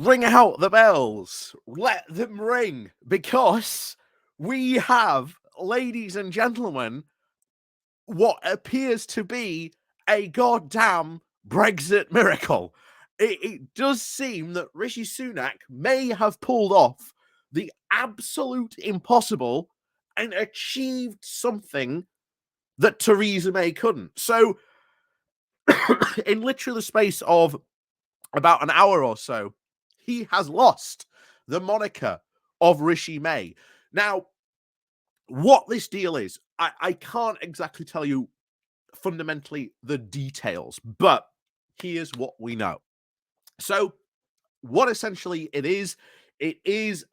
ring out the bells. Let them ring, because we have, ladies and gentlemen, what appears to be a goddamn Brexit miracle. It does seem that Rishi Sunak may have pulled off the absolute impossible and achieved something that Theresa May couldn't. So, in literally the space of about an hour or so, he has lost the moniker of Rishi May. Now, what this deal is, I can't exactly tell you fundamentally the details, but here's what we know. So, what essentially it is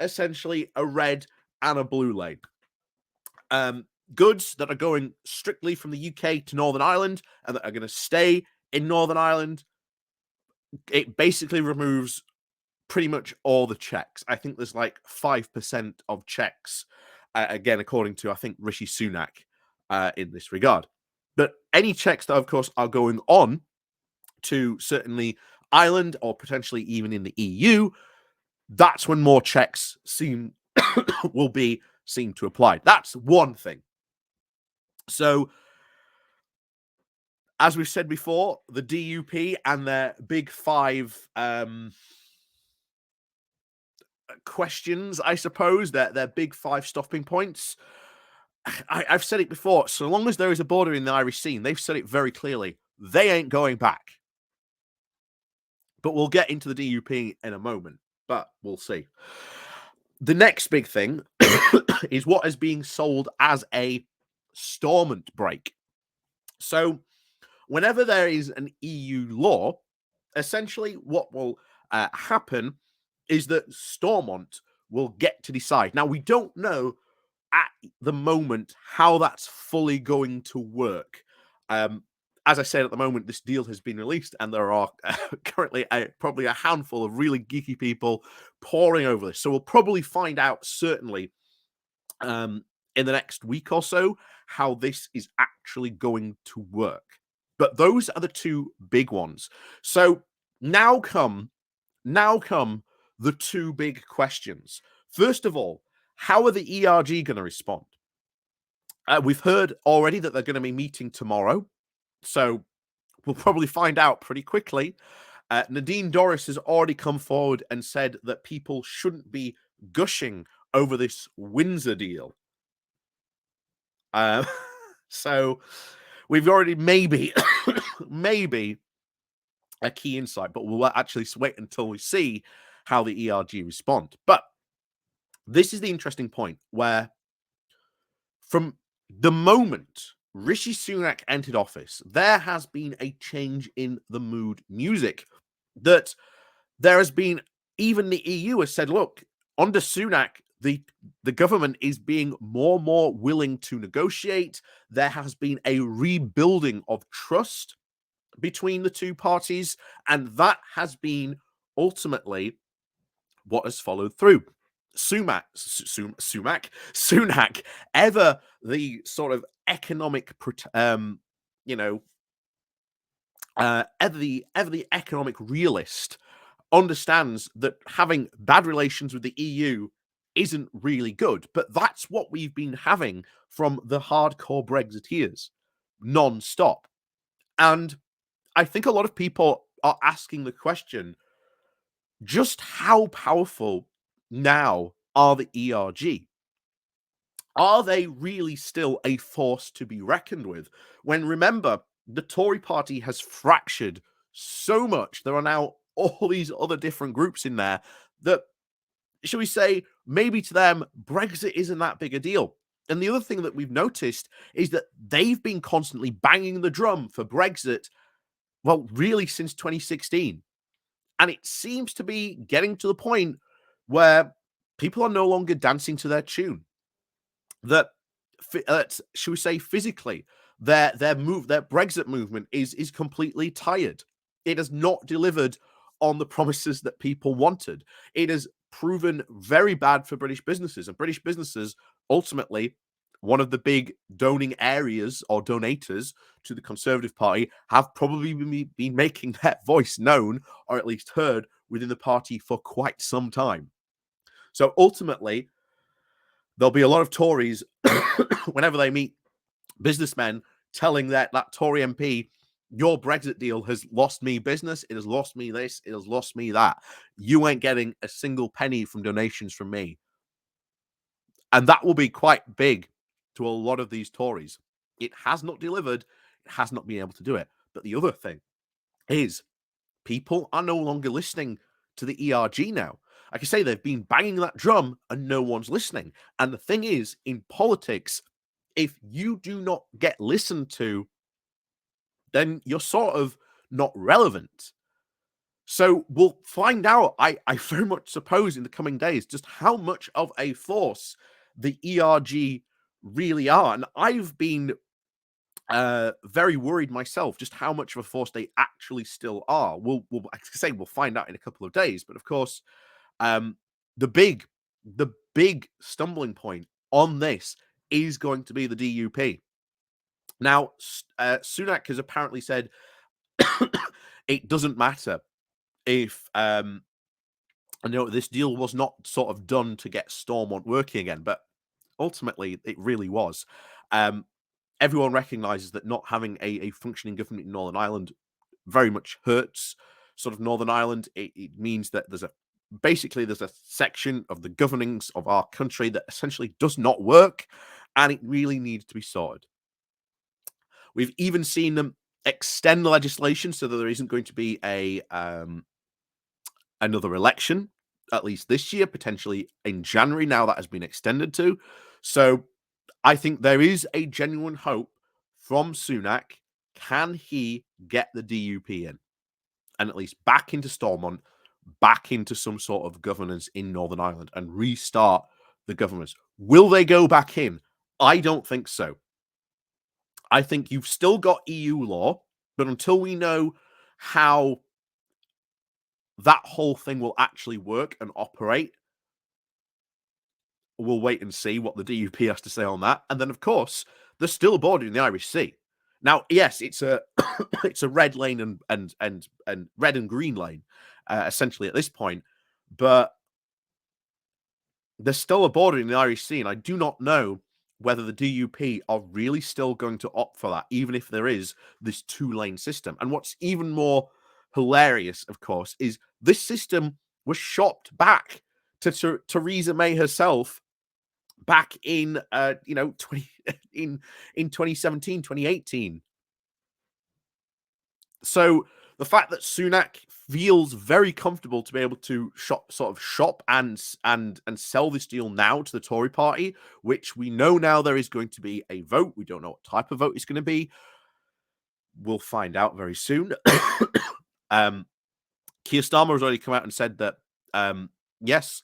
essentially a red and a blue lane. Goods that are going strictly from the UK to Northern Ireland and that are going to stay in Northern Ireland, it basically removes pretty much all the checks. I think there's like 5% of checks, again, according to, I think, Rishi Sunak in this regard. But any checks that, of course, are going on to certainly Ireland or potentially even in the EU, that's when more checks will be seen to apply. That's one thing. So, as we've said before, the DUP and their big five questions, I suppose, their big five stopping points. I've said it before, so long as there is a border in the Irish scene, they've said it very clearly, they ain't going back. But we'll get into the DUP in a moment, but we'll see. The next big thing is what is being sold as a Stormont break. So, whenever there is an EU law, essentially what will happen is that Stormont will get to decide. Now, we don't know at the moment how that's fully going to work. As I said, at the moment, this deal has been released, and there are currently probably a handful of really geeky people poring over this. So we'll probably find out, certainly, in the next week or so, how this is actually going to work. But those are the two big ones. So now come the two big questions. First of all, how are the ERG going to respond? We've heard already that they're going to be meeting tomorrow. So we'll probably find out pretty quickly. Nadine Dorries has already come forward and said that people shouldn't be gushing over this Windsor deal. So we've already maybe a key insight, but we'll actually wait until we see how the ERG respond. But this is the interesting point, where from the moment Rishi Sunak entered office, there has been a change in the mood music. That there has been, even the EU has said, look, under Sunak, the government is being more and more willing to negotiate. There has been a rebuilding of trust between the two parties, and that has been ultimately what has followed through. Sunak, ever the sort of economic, ever the economic realist, understands that having bad relations with the EU isn't really good. But that's what we've been having from the hardcore Brexiteers, non-stop. And I think a lot of people are asking the question, just how powerful now are the ERG? Are they really still a force to be reckoned with? When, remember, the Tory party has fractured so much, there are now all these other different groups in there that, shall we say, maybe to them, Brexit isn't that big a deal. And the other thing that we've noticed is that they've been constantly banging the drum for Brexit, well, really since 2016. And it seems to be getting to the point where people are no longer dancing to their tune. That, shall we say, physically, their Brexit movement is completely tired. It has not delivered on the promises that people wanted. It has proven very bad for British businesses, and British businesses, ultimately, one of the big donating areas or donators to the Conservative Party, have probably been making their voice known, or at least heard, within the party for quite some time. So ultimately, there'll be a lot of Tories whenever they meet businessmen telling that Tory MP, your Brexit deal has lost me business, it has lost me this, it has lost me that. You ain't getting a single penny from donations from me. And that will be quite big to a lot of these Tories. It has not delivered, it has not been able to do it. But the other thing is people are no longer listening to the ERG now. Like I say, they've been banging that drum and no one's listening. And the thing is, in politics, if you do not get listened to, then you're sort of not relevant. So we'll find out, I very much suppose, in the coming days, just how much of a force the ERG really are. And I've been very worried myself just how much of a force they actually still are. We'll find out in a couple of days. But of course, the big stumbling point on this is going to be the DUP. Now, Sunak has apparently said it doesn't matter if this deal was not sort of done to get Stormont working again, but ultimately it really was. Everyone recognises that not having a functioning government in Northern Ireland very much hurts sort of Northern Ireland. It means that there's a section of the governings of our country that essentially does not work, and it really needs to be sorted. We've even seen them extend the legislation so that there isn't going to be another election, at least this year, potentially in January. Now that has been extended to. So I think there is a genuine hope from Sunak. Can he get the DUP in and at least back into Stormont, back into some sort of governance in Northern Ireland and restart the governments? Will they go back in? I don't think so. I think you've still got EU law, but until we know how that whole thing will actually work and operate, we'll wait and see what the DUP has to say on that. And then, of course, there's still a border in the Irish Sea. Now, yes, it's a it's a red lane and red and green lane, essentially at this point, but there's still a border in the Irish Sea, and I do not know whether the DUP are really still going to opt for that, even if there is this two-lane system. And what's even more hilarious, of course, is this system was shopped back to Theresa May herself back in 2017, 2018. So the fact that Sunak feels very comfortable to be able to shop and sell this deal now to the Tory party, which we know now there is going to be a vote. We don't know what type of vote it's going to be. We'll find out very soon. Keir Starmer has already come out and said that yes,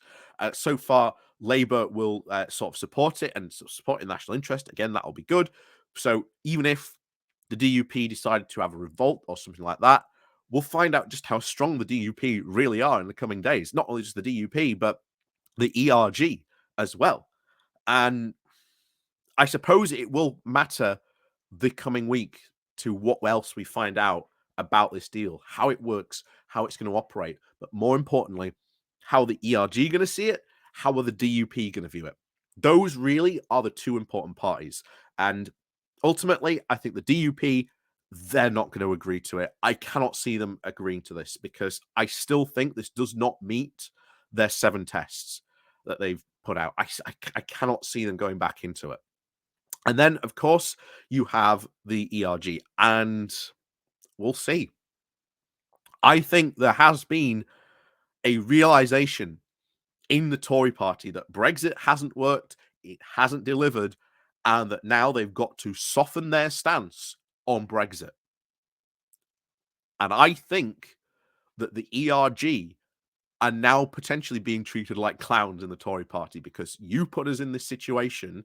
so far Labour will sort of support it and support the national interest. Again, that'll be good. So even if the DUP decided to have a revolt or something like that, we'll find out just how strong the DUP really are in the coming days. Not only just the DUP, but the ERG as well. And I suppose it will matter the coming week to what else we find out about this deal, how it works, how it's going to operate, but more importantly, how the ERG going to see it, how are the DUP going to view it. Those really are the two important parties. And ultimately, I think the DUP, they're not going to agree to it. I cannot see them agreeing to this because I still think this does not meet their 7 tests that they've put out. I cannot see them going back into it. And then, of course, you have the ERG, and we'll see. I think there has been a realization in the Tory party that Brexit hasn't worked, it hasn't delivered, and that now they've got to soften their stance on Brexit. And I think that the ERG are now potentially being treated like clowns in the Tory party because you put us in this situation.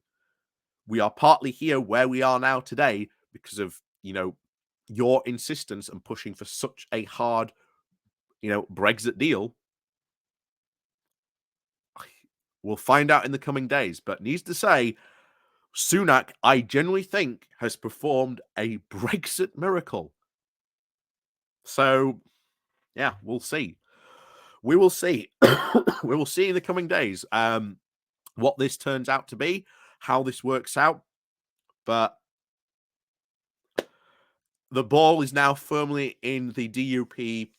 We are partly here where we are now today because of, your insistence and pushing for such a hard, Brexit deal. We'll find out in the coming days, but needs to say, Sunak, I genuinely think, has performed a Brexit miracle. So, yeah, we'll see. we will see. We will see in the coming days what this turns out to be, how this works out. But the ball is now firmly in the DUP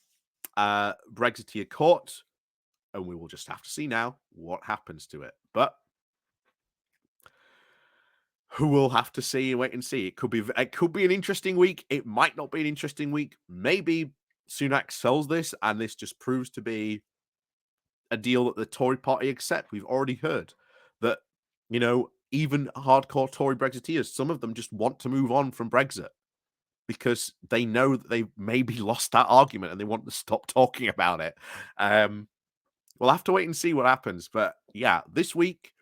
Brexiteer court, and we will just have to see now what happens to it. But who will have to see and wait and see. It could be an interesting week. It might not be an interesting week. Maybe Sunak sells this, and this just proves to be a deal that the Tory party accept. We've already heard that, even hardcore Tory Brexiteers, some of them just want to move on from Brexit because they know that they maybe lost that argument and they want to stop talking about it. We'll have to wait and see what happens. But yeah, this week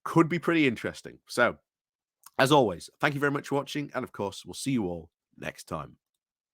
could be pretty interesting. So, as always, thank you very much for watching. And of course, we'll see you all next time.